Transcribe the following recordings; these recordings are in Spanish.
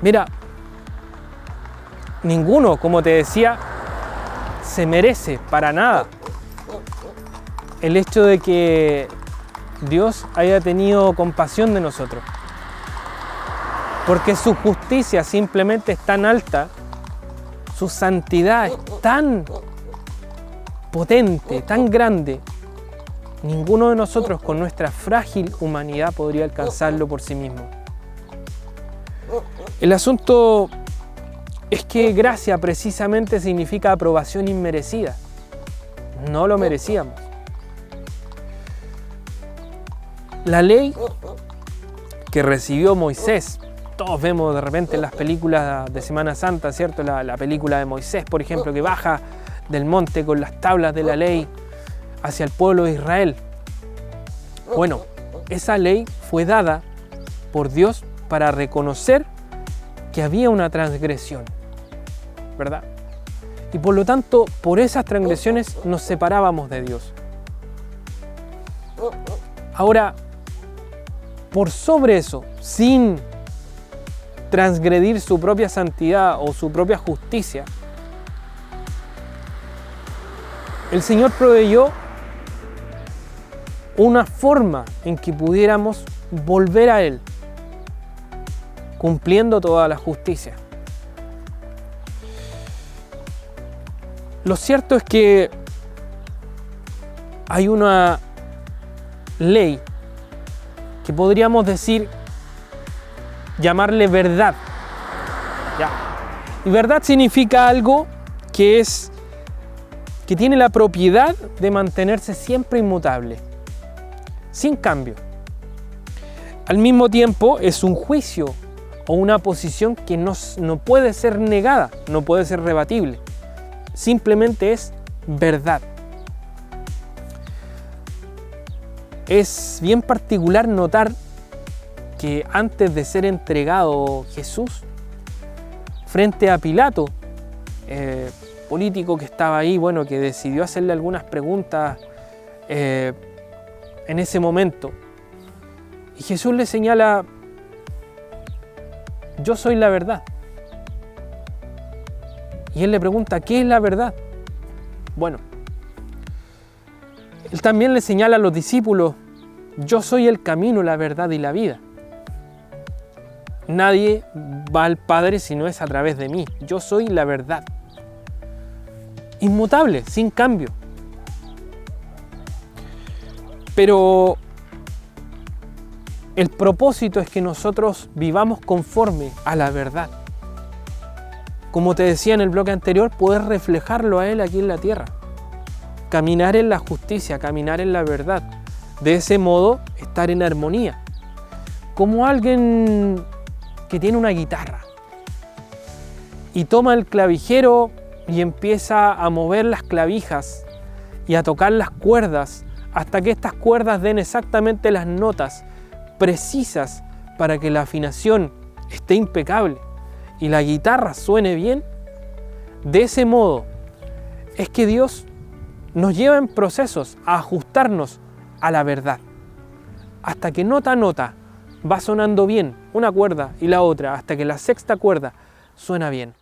Mira, ninguno, como te decía, se merece para nada el hecho de que Dios haya tenido compasión de nosotros. Porque su justicia simplemente es tan alta, su santidad es tan potente, tan grande, ninguno de nosotros con nuestra frágil humanidad podría alcanzarlo por sí mismo. El asunto es que gracia precisamente significa aprobación inmerecida. No lo merecíamos. La ley que recibió Moisés, todos vemos de repente en las películas de Semana Santa, ¿cierto? La película de Moisés, por ejemplo, que baja del monte con las tablas de la ley hacia el pueblo de Israel. Bueno, esa ley fue dada por Dios para reconocer que había una transgresión, ¿verdad? Y por lo tanto, por esas transgresiones nos separábamos de Dios. Ahora, por sobre eso, sin transgredir su propia santidad o su propia justicia, el Señor proveyó una forma en que pudiéramos volver a Él, cumpliendo toda la justicia. Lo cierto es que hay una ley que podríamos decir, llamarle verdad. ¿Ya? Y verdad significa algo que tiene la propiedad de mantenerse siempre inmutable, sin cambio. Al mismo tiempo es un juicio o una posición que no puede ser negada, no puede ser rebatible. Simplemente es verdad. Es bien particular notar que antes de ser entregado Jesús frente a Pilato, político que estaba ahí, bueno, que decidió hacerle algunas preguntas en ese momento, y Jesús le señala: yo soy la verdad. Y él le pregunta: ¿qué es la verdad? Bueno, él también le señala a los discípulos: yo soy el camino, la verdad y la vida. Nadie va al Padre si no es a través de mí. Yo soy la verdad. Inmutable, sin cambio. Pero el propósito es que nosotros vivamos conforme a la verdad. Como te decía en el bloque anterior, poder reflejarlo a Él aquí en la tierra. Caminar en la justicia, caminar en la verdad. De ese modo, estar en armonía. Como alguien que tiene una guitarra y toma el clavijero y empieza a mover las clavijas y a tocar las cuerdas hasta que estas cuerdas den exactamente las notas precisas para que la afinación esté impecable y la guitarra suene bien. De ese modo es que Dios nos lleva en procesos a ajustarnos a la verdad, hasta que nota a nota va sonando bien una cuerda y la otra, hasta que la sexta cuerda suena bien.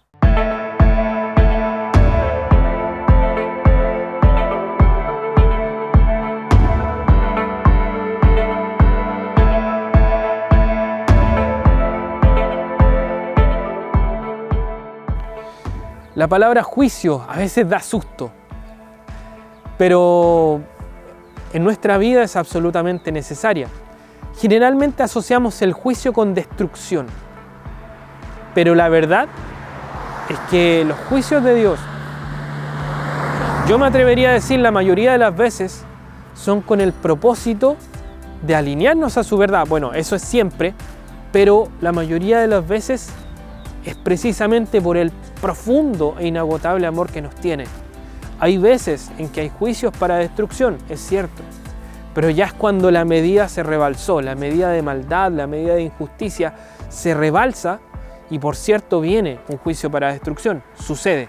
La palabra juicio a veces da susto, pero en nuestra vida es absolutamente necesaria. Generalmente asociamos el juicio con destrucción, pero la verdad es que los juicios de Dios, yo me atrevería a decir la mayoría de las veces, son con el propósito de alinearnos a su verdad. Bueno, eso es siempre, pero la mayoría de las veces es precisamente por el profundo e inagotable amor que nos tiene. Hay veces en que hay juicios para destrucción, es cierto, pero ya es cuando la medida se rebalsó, la medida de maldad, la medida de injusticia se rebalsa y por cierto viene un juicio para destrucción, sucede.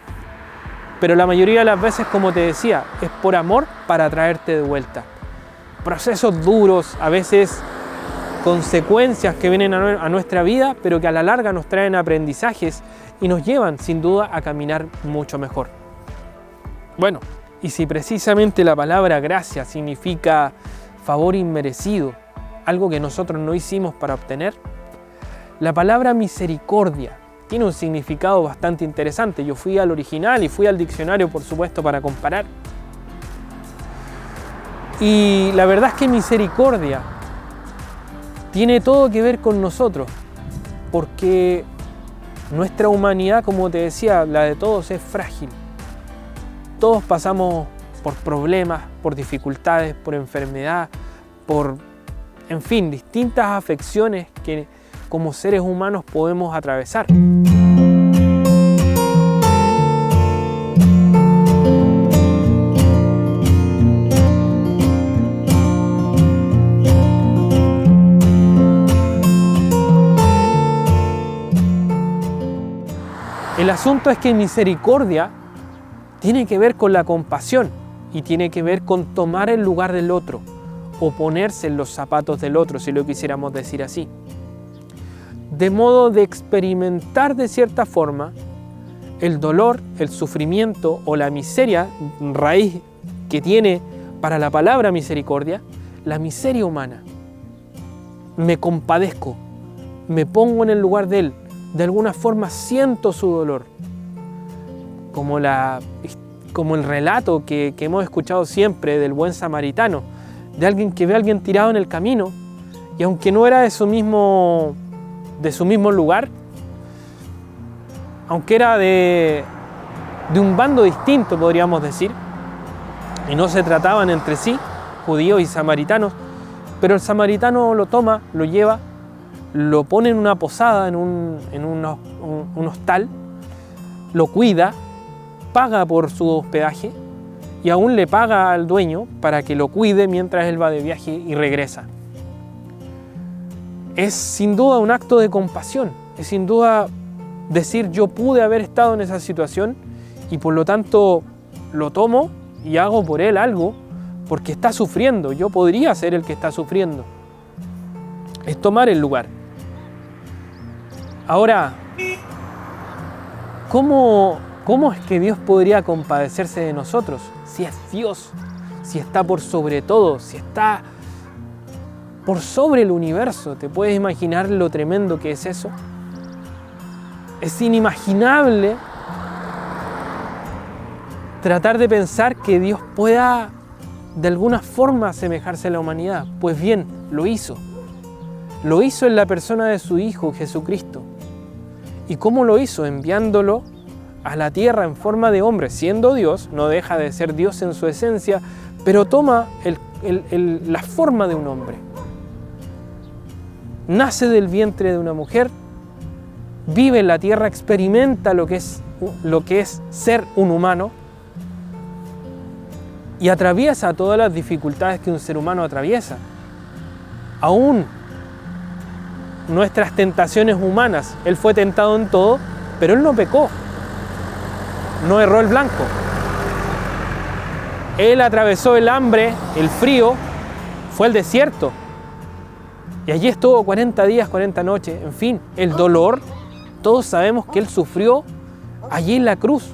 Pero la mayoría de las veces, como te decía, es por amor para traerte de vuelta. Procesos duros, a veces consecuencias que vienen a nuestra vida, pero que a la larga nos traen aprendizajes y nos llevan sin duda a caminar mucho mejor. Bueno, y si precisamente la palabra gracia significa favor inmerecido, algo que nosotros no hicimos para obtener, la palabra misericordia tiene un significado bastante interesante. Yo fui al original y fui al diccionario, por supuesto, para comparar. Y la verdad es que misericordia tiene todo que ver con nosotros, porque nuestra humanidad, como te decía, la de todos es frágil. Todos pasamos por problemas, por dificultades, por enfermedad, en fin, distintas afecciones que como seres humanos podemos atravesar. El asunto es que misericordia tiene que ver con la compasión y tiene que ver con tomar el lugar del otro o ponerse en los zapatos del otro, si lo quisiéramos decir así. De modo de experimentar de cierta forma el dolor, el sufrimiento o la miseria, raíz que tiene para la palabra misericordia, la miseria humana. Me compadezco, me pongo en el lugar de él, de alguna forma siento su dolor. Como el relato que hemos escuchado siempre del buen samaritano, de alguien que ve a alguien tirado en el camino y aunque no era de su mismo lugar, aunque era de un bando distinto, podríamos decir, y no se trataban entre sí, judíos y samaritanos, pero el samaritano lo toma, lo lleva, lo pone en una posada, en un hostal, lo cuida, paga por su hospedaje y aún le paga al dueño para que lo cuide mientras él va de viaje y regresa. Es sin duda un acto de compasión, es sin duda decir yo pude haber estado en esa situación y por lo tanto lo tomo y hago por él algo porque está sufriendo, yo podría ser el que está sufriendo. Es tomar el lugar. Ahora, ¿cómo es que Dios podría compadecerse de nosotros? Si es Dios, si está por sobre todo, si está por sobre el universo. ¿Te puedes imaginar lo tremendo que es eso? Es inimaginable tratar de pensar que Dios pueda de alguna forma asemejarse a la humanidad. Pues bien, lo hizo. Lo hizo en la persona de su Hijo, Jesucristo. ¿Y cómo lo hizo? Enviándolo a la tierra en forma de hombre, siendo Dios, no deja de ser Dios en su esencia, pero toma la forma de un hombre. Nace del vientre de una mujer, vive en la tierra, experimenta lo que es ser un humano y atraviesa todas las dificultades que un ser humano atraviesa. Aún nuestras tentaciones humanas, Él fue tentado en todo, pero Él no pecó. No erró el blanco. Él atravesó el hambre, el frío, fue al desierto. Y allí estuvo 40 días, 40 noches. En fin, el dolor, todos sabemos que Él sufrió allí en la cruz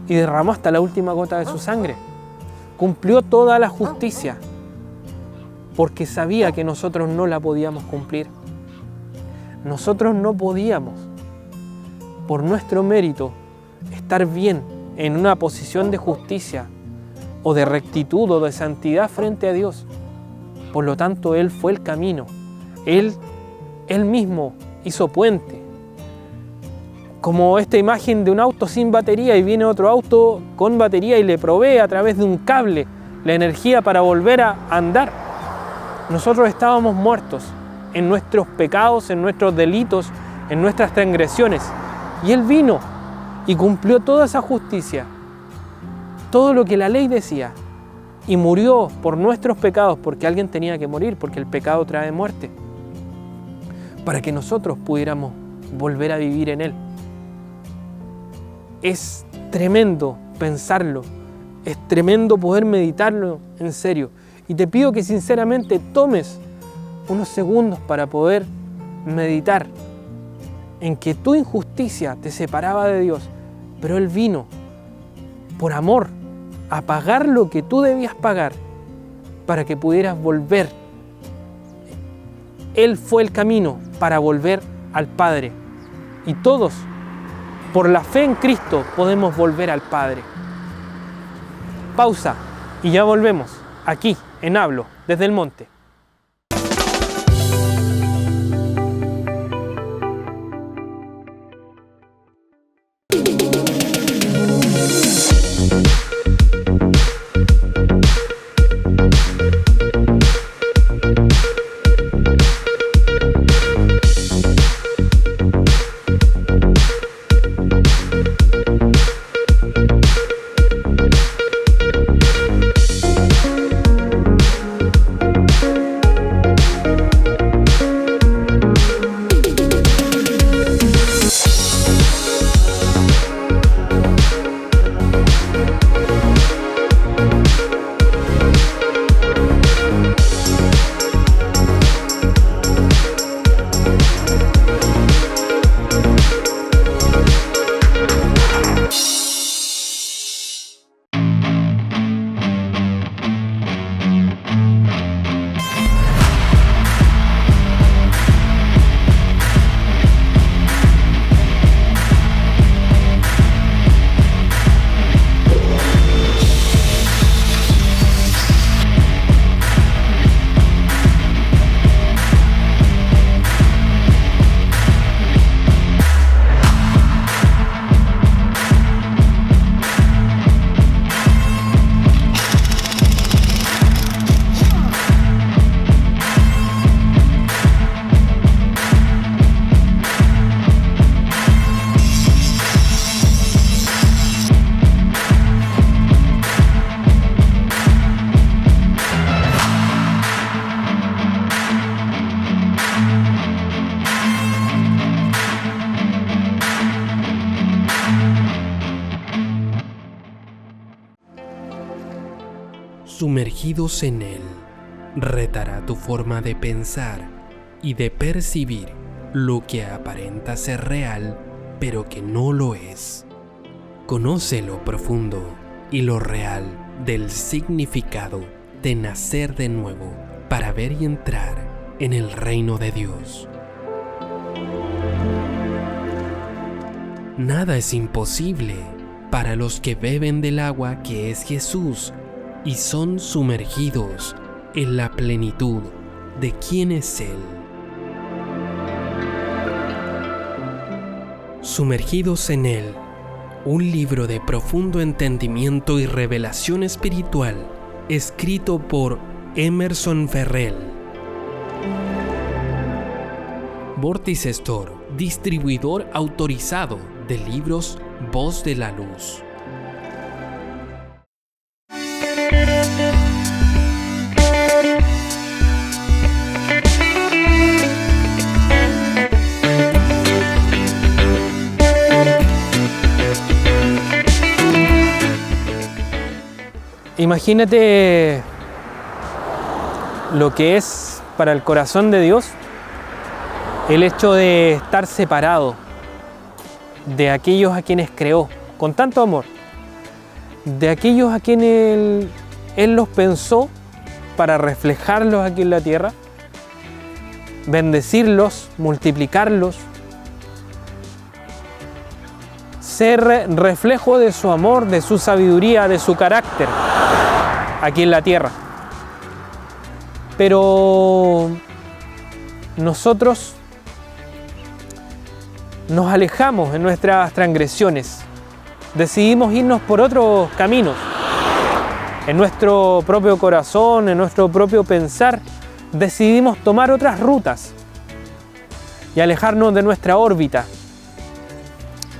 y derramó hasta la última gota de su sangre. Cumplió toda la justicia porque sabía que nosotros no la podíamos cumplir. Nosotros no podíamos, por nuestro mérito, estar bien en una posición de justicia o de rectitud o de santidad frente a Dios. Por lo tanto, Él fue el camino. Él mismo hizo puente. Como esta imagen de un auto sin batería y viene otro auto con batería y le provee a través de un cable la energía para volver a andar. Nosotros estábamos muertos en nuestros pecados, en nuestros delitos, en nuestras transgresiones. Y Él vino y cumplió toda esa justicia, todo lo que la ley decía, y murió por nuestros pecados, porque alguien tenía que morir, porque el pecado trae muerte, para que nosotros pudiéramos volver a vivir en Él. Es tremendo pensarlo, es tremendo poder meditarlo en serio, y te pido que sinceramente tomes unos segundos para poder meditar en que tu injusticia te separaba de Dios, pero Él vino por amor a pagar lo que tú debías pagar para que pudieras volver. Él fue el camino para volver al Padre. Y todos, por la fe en Cristo, podemos volver al Padre. Pausa y ya volvemos, aquí en Hablo desde el Monte. Sumergidos en Él, retará tu forma de pensar y de percibir lo que aparenta ser real, pero que no lo es. Conoce lo profundo y lo real del significado de nacer de nuevo para ver y entrar en el reino de Dios. Nada es imposible para los que beben del agua que es Jesús y son sumergidos en la plenitud de quién es Él. Sumergidos en Él, un libro de profundo entendimiento y revelación espiritual, escrito por Emerson Ferrell. Vórtice Store, distribuidor autorizado de libros Voz de la Luz. Imagínate lo que es para el corazón de Dios el hecho de estar separado de aquellos a quienes creó con tanto amor, de aquellos a quienes Él los pensó para reflejarlos aquí en la tierra, bendecirlos, multiplicarlos, ser reflejo de su amor, de su sabiduría, de su carácter aquí en la tierra. Pero nosotros nos alejamos en nuestras transgresiones, decidimos irnos por otros caminos, en nuestro propio corazón, en nuestro propio pensar, decidimos tomar otras rutas y alejarnos de nuestra órbita.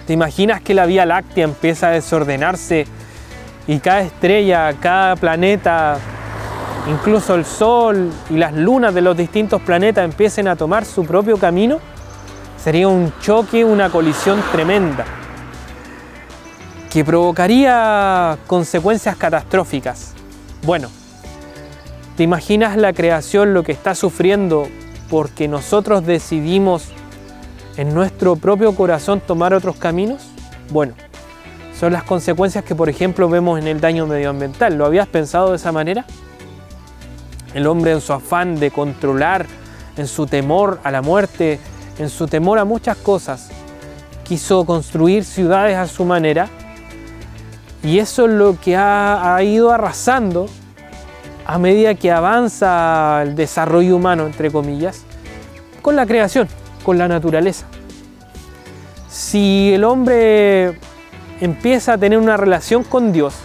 ¿Te imaginas que la Vía Láctea empieza a desordenarse y cada estrella, cada planeta, incluso el Sol y las lunas de los distintos planetas empiecen a tomar su propio camino? Sería un choque, una colisión tremenda que provocaría consecuencias catastróficas. Bueno, ¿Te imaginas la creación, lo que está sufriendo porque nosotros decidimos en nuestro propio corazón tomar otros caminos? Bueno, son las consecuencias que, por ejemplo, vemos en el daño medioambiental. ¿Lo habías pensado de esa manera? El hombre, en su afán de controlar, en su temor a la muerte, en su temor a muchas cosas, quiso construir ciudades a su manera, y eso es lo que ha ido arrasando a medida que avanza el desarrollo humano, entre comillas, con la creación, con la naturaleza. Si el hombre empieza a tener una relación con Dios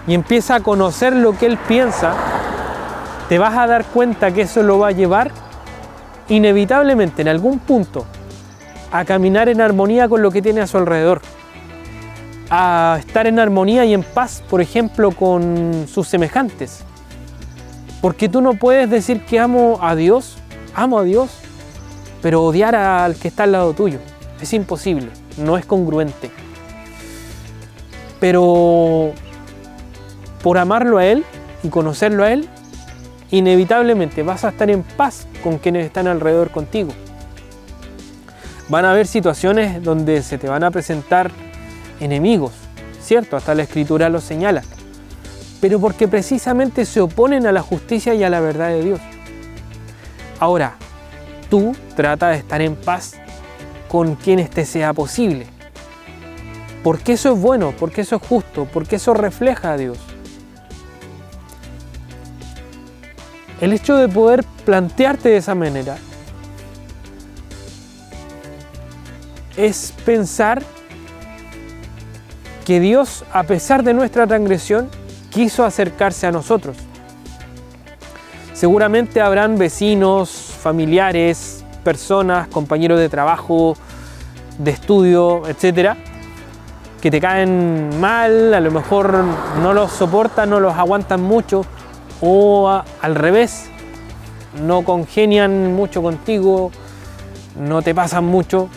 y empieza a conocer lo que Él piensa, te vas a dar cuenta que eso lo va a llevar inevitablemente en algún punto a caminar en armonía con lo que tiene a su alrededor, a estar en armonía y en paz, por ejemplo, con sus semejantes. Porque tú no puedes decir que amo a Dios, pero odiar al que está al lado tuyo. Es imposible, no es congruente. Pero por amarlo a Él y conocerlo a Él, inevitablemente vas a estar en paz con quienes están alrededor contigo. Van a haber situaciones donde se te van a presentar enemigos, ¿cierto? Hasta la Escritura lo señala. Pero porque precisamente se oponen a la justicia y a la verdad de Dios. Ahora, tú trata de estar en paz con quienes te sea posible. Porque eso es bueno, porque eso es justo, porque eso refleja a Dios. El hecho de poder plantearte de esa manera es pensar que Dios, a pesar de nuestra transgresión, quiso acercarse a nosotros. Seguramente habrán vecinos, familiares, personas, compañeros de trabajo, de estudio, etcétera, que te caen mal, a lo mejor no los soportan, no los aguantan mucho, o al revés, no congenian mucho contigo, no te pasan mucho,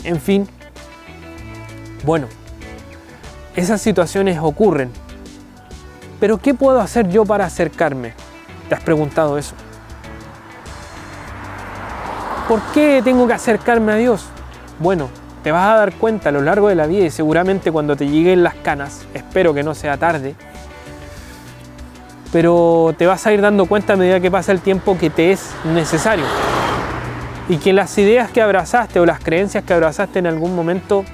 en fin. Bueno, esas situaciones ocurren. Pero ¿qué puedo hacer yo para acercarme? ¿Te has preguntado eso? ¿Por qué tengo que acercarme a Dios? Bueno, te vas a dar cuenta a lo largo de la vida, y seguramente cuando te lleguen las canas, espero que no sea tarde, pero te vas a ir dando cuenta a medida que pasa el tiempo que te es necesario. Y que las ideas que abrazaste o las creencias que abrazaste en algún momento,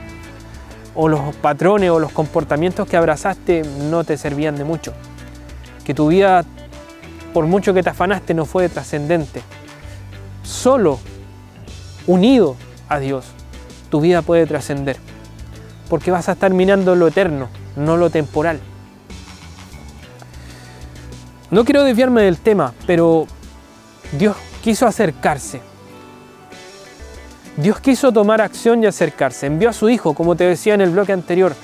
o los patrones o los comportamientos que abrazaste, no te servían de mucho. Que tu vida, por mucho que te afanaste, no fue trascendente. Solo unido a Dios, tu vida puede trascender. Porque vas a estar mirando lo eterno, no lo temporal. No quiero desviarme del tema, pero Dios quiso acercarse. Dios quiso tomar acción y acercarse. Envió a su Hijo, como te decía en el bloque anterior,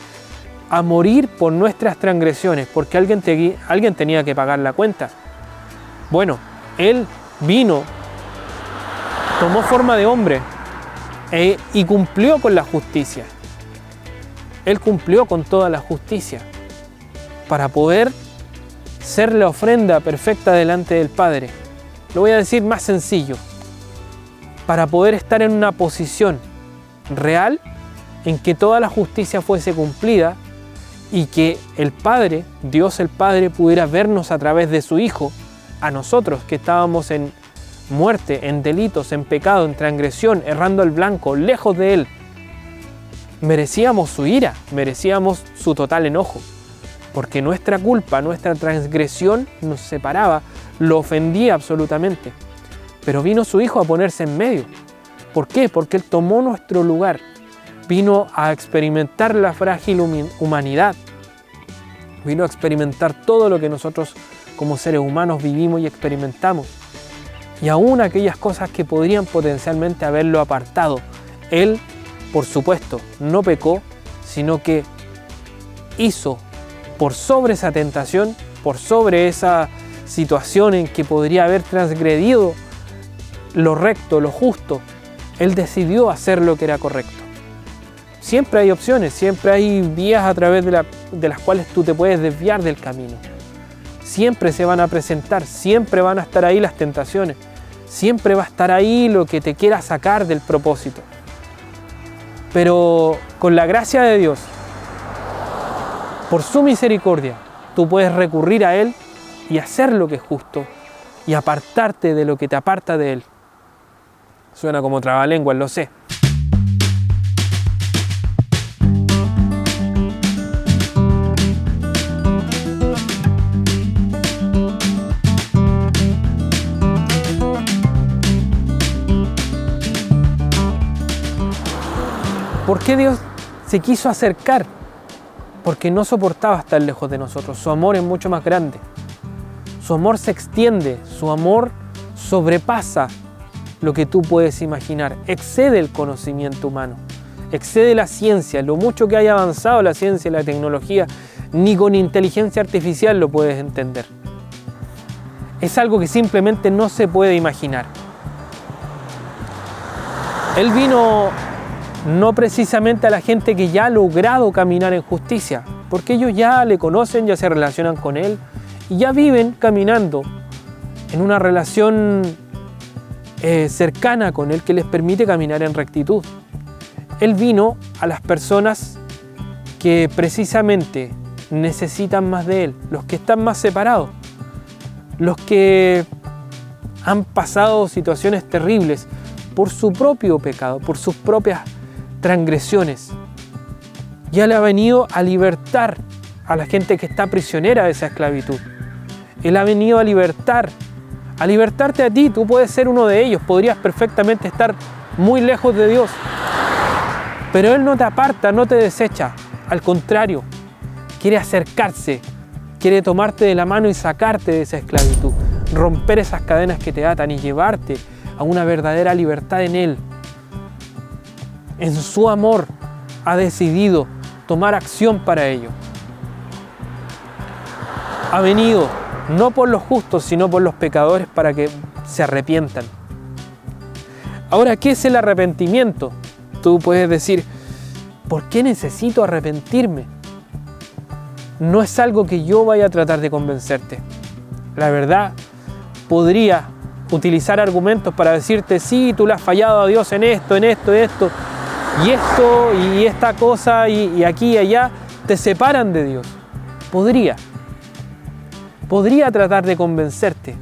a morir por nuestras transgresiones, porque alguien tenía que pagar la cuenta. Bueno, Él vino, tomó forma de hombre y cumplió con la justicia. Él cumplió con toda la justicia para poder ser la ofrenda perfecta delante del Padre. Lo voy a decir más sencillo. Para poder estar en una posición real en que toda la justicia fuese cumplida y que el Padre, Dios el Padre, pudiera vernos a través de su Hijo, a nosotros que estábamos en muerte, en delitos, en pecado, en transgresión, errando al blanco, lejos de Él. Merecíamos su ira, merecíamos su total enojo, porque nuestra culpa, nuestra transgresión nos separaba, lo ofendía absolutamente. Pero vino su Hijo a ponerse en medio. ¿Por qué? Porque Él tomó nuestro lugar. Vino a experimentar la frágil humanidad. Vino a experimentar todo lo que nosotros como seres humanos vivimos y experimentamos. Y aún aquellas cosas que podrían potencialmente haberlo apartado. Él, por supuesto, no pecó, sino que hizo por sobre esa tentación, por sobre esa situación en que podría haber transgredido lo recto, lo justo, Él decidió hacer lo que era correcto. Siempre hay opciones, siempre hay vías a través de las cuales tú te puedes desviar del camino. siempre se van a presentar, siempre van a estar ahí las tentaciones, siempre va a estar ahí lo que te quiera sacar del propósito. Pero con la gracia de Dios, por su misericordia, tú puedes recurrir a Él y hacer lo que es justo y apartarte de lo que te aparta de Él. Suena como trabalenguas, lo sé. ¿Por qué Dios se quiso acercar? Porque no soportaba estar lejos de nosotros. Su amor es mucho más grande. Su amor se extiende, su amor sobrepasa lo que tú puedes imaginar. Excede el conocimiento humano, excede la ciencia, lo mucho que haya avanzado la ciencia y la tecnología, ni con inteligencia artificial lo puedes entender. Es algo que simplemente no se puede imaginar. Él vino no precisamente a la gente que ya ha logrado caminar en justicia, porque ellos ya le conocen, ya se relacionan con Él y ya viven caminando en una relación cercana con Él que les permite caminar en rectitud. Él vino a las personas que precisamente necesitan más de Él, los que están más separados, los que han pasado situaciones terribles por su propio pecado, por sus propias transgresiones. Ya le ha venido a libertar a la gente que está prisionera de esa esclavitud. Él ha venido a libertarte a ti. Tú puedes ser uno de ellos, podrías perfectamente estar muy lejos de Dios, pero Él no te aparta, no te desecha, al contrario, quiere acercarse, quiere tomarte de la mano y sacarte de esa esclavitud, romper esas cadenas que te atan y llevarte a una verdadera libertad en Él. En su amor ha decidido tomar acción para ello. Ha venido no por los justos, sino por los pecadores para que se arrepientan. Ahora, ¿qué es el arrepentimiento? Tú puedes decir, ¿por qué necesito arrepentirme? No es algo que yo vaya a tratar de convencerte. La verdad, podría utilizar argumentos para decirte, sí, tú le has fallado a Dios en esto, y esta cosa, y aquí y allá, te separan de Dios. Podría tratar de convencerte.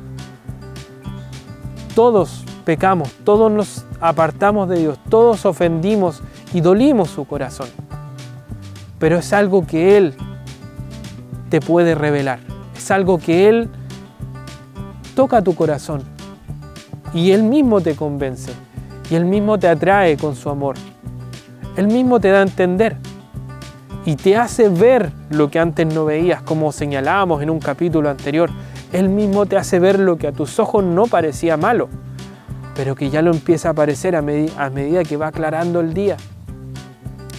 Todos pecamos, todos nos apartamos de Dios, todos ofendimos y dolimos su corazón. Pero es algo que Él te puede revelar, es algo que Él toca tu corazón y Él mismo te convence y Él mismo te atrae con su amor. Él mismo te da a entender y te hace ver lo que antes no veías, como señalábamos en un capítulo anterior. Él mismo te hace ver lo que a tus ojos no parecía malo, pero que ya lo empieza a parecer a medida que va aclarando el día.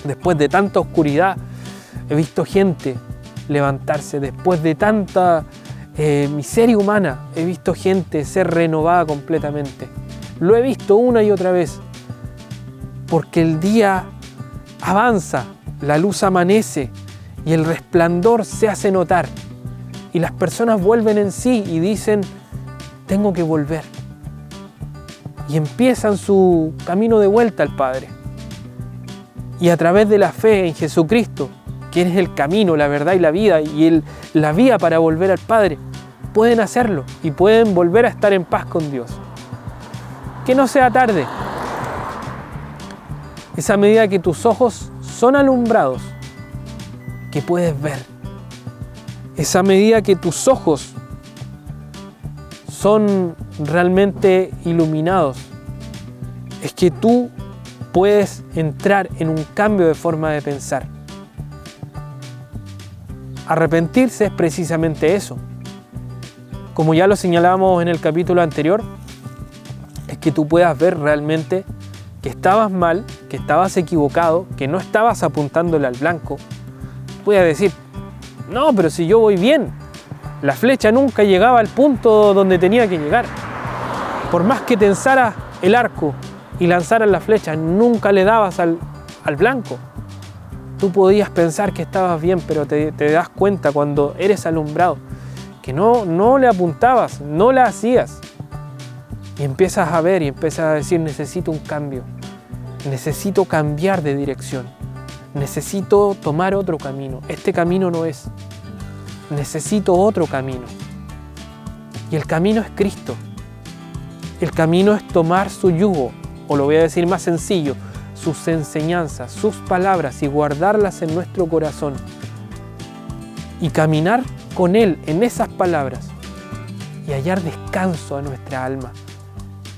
Después de tanta oscuridad, he visto gente levantarse. Después de tanta miseria humana, he visto gente ser renovada completamente. Lo he visto una y otra vez, porque el día avanza, la luz amanece y el resplandor se hace notar y las personas vuelven en sí y dicen, tengo que volver, y empiezan su camino de vuelta al Padre, y a través de la fe en Jesucristo, quien es el camino, la verdad y la vida, y la vía para volver al Padre, pueden hacerlo y pueden volver a estar en paz con Dios. Que no sea tarde. Es a medida que tus ojos son alumbrados que puedes ver. Es a medida que tus ojos son realmente iluminados. Es que tú puedes entrar en un cambio de forma de pensar. Arrepentirse es precisamente eso. Como ya lo señalábamos en el capítulo anterior, es que tú puedas ver realmente que estabas mal, que estabas equivocado, que no estabas apuntándole al blanco. Puedes decir, no, pero si yo voy bien, la flecha nunca llegaba al punto donde tenía que llegar. Por más que tensaras el arco y lanzaras la flecha, nunca le dabas al blanco. Tú podías pensar que estabas bien, pero te das cuenta cuando eres alumbrado que no le apuntabas, no la hacías. Y empiezas a ver y empiezas a decir, necesito un cambio, necesito cambiar de dirección, necesito tomar otro camino, este camino no es, necesito otro camino. Y el camino es Cristo, el camino es tomar su yugo, o lo voy a decir más sencillo, sus enseñanzas, sus palabras y guardarlas en nuestro corazón y caminar con Él en esas palabras y hallar descanso a nuestra alma.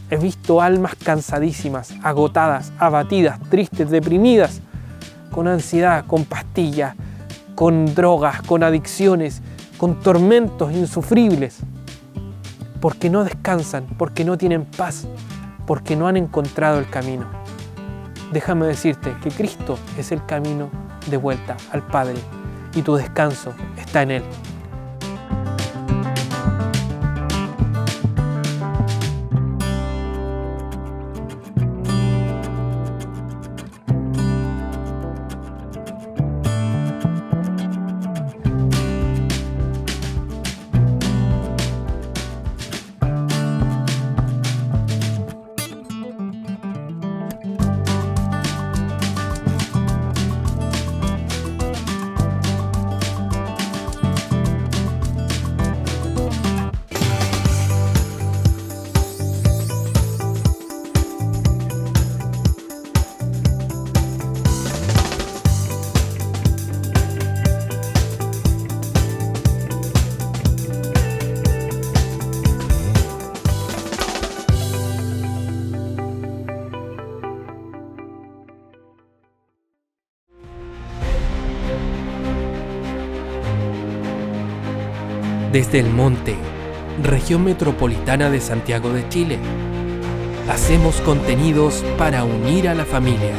He visto almas cansadísimas, agotadas, abatidas, tristes, deprimidas, con ansiedad, con pastillas, con drogas, con adicciones, con tormentos insufribles, porque no descansan, porque no tienen paz, porque no han encontrado el camino. Déjame decirte que Cristo es el camino de vuelta al Padre y tu descanso está en Él. Desde el Monte, región metropolitana de Santiago de Chile, hacemos contenidos para unir a la familia.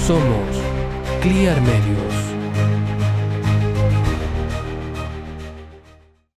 Somos Clear Medios.